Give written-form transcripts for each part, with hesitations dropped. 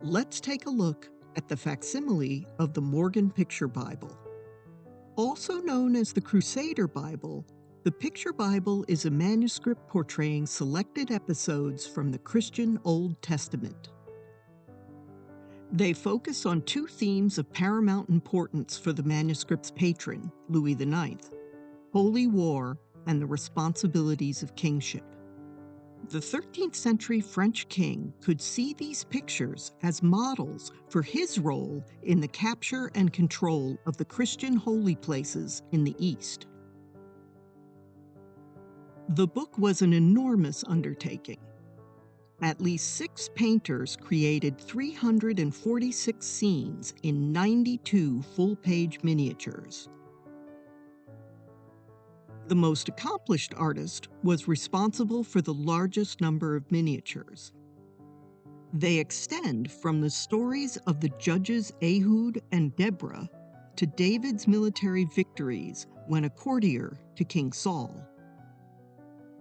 let's take a look at the facsimile of the Morgan Picture Bible. Also known as the Crusader Bible, the Picture Bible is a manuscript portraying selected episodes from the Christian Old Testament. They focus on two themes of paramount importance for the manuscript's patron, Louis IX: holy war and the responsibilities of kingship. The 13th century French king could see these pictures as models for his role in the capture and control of the Christian holy places in the East. The book was an enormous undertaking. At least 6 painters created 346 scenes in 92 full-page miniatures. The most accomplished artist was responsible for the largest number of miniatures. They extend from the stories of the judges Ehud and Deborah to David's military victories when a courtier to King Saul.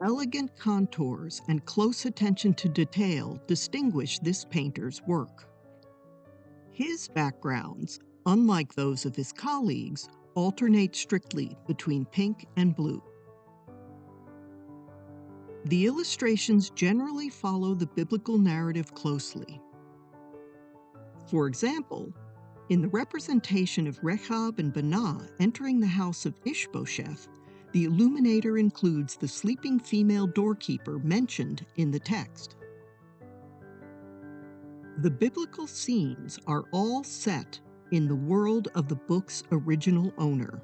Elegant contours and close attention to detail distinguish this painter's work. His backgrounds, unlike those of his colleagues, alternate strictly between pink and blue. The illustrations generally follow the biblical narrative closely. For example, in the representation of Rechab and Banah entering the house of Ishbosheth, the illuminator includes the sleeping female doorkeeper mentioned in the text. The biblical scenes are all set in the world of the book's original owner.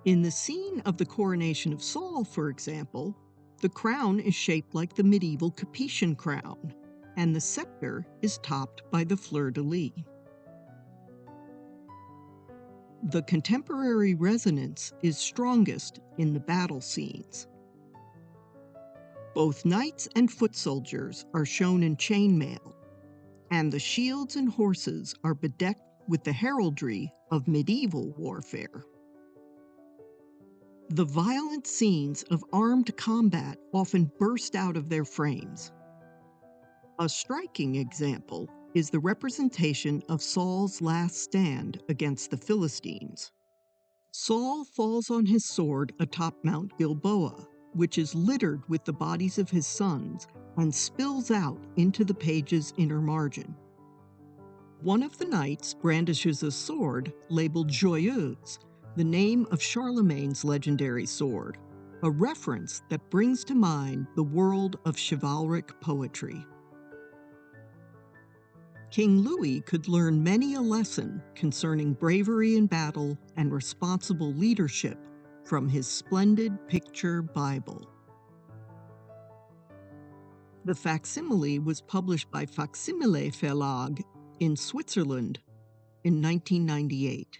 In the scene of the coronation of Saul, for example, the crown is shaped like the medieval Capetian crown, and the scepter is topped by the fleur-de-lis. The contemporary resonance is strongest in the battle scenes. Both knights and foot soldiers are shown in chainmail, and the shields and horses are bedecked with the heraldry of medieval warfare. The violent scenes of armed combat often burst out of their frames. A striking example is the representation of Saul's last stand against the Philistines. Saul falls on his sword atop Mount Gilboa, which is littered with the bodies of his sons, and spills out into the page's inner margin. One of the knights brandishes a sword labeled Joyeuse, the name of Charlemagne's legendary sword, a reference that brings to mind the world of chivalric poetry. King Louis could learn many a lesson concerning bravery in battle and responsible leadership from his splendid picture Bible. The facsimile was published by Facsimile Verlag in Switzerland in 1998.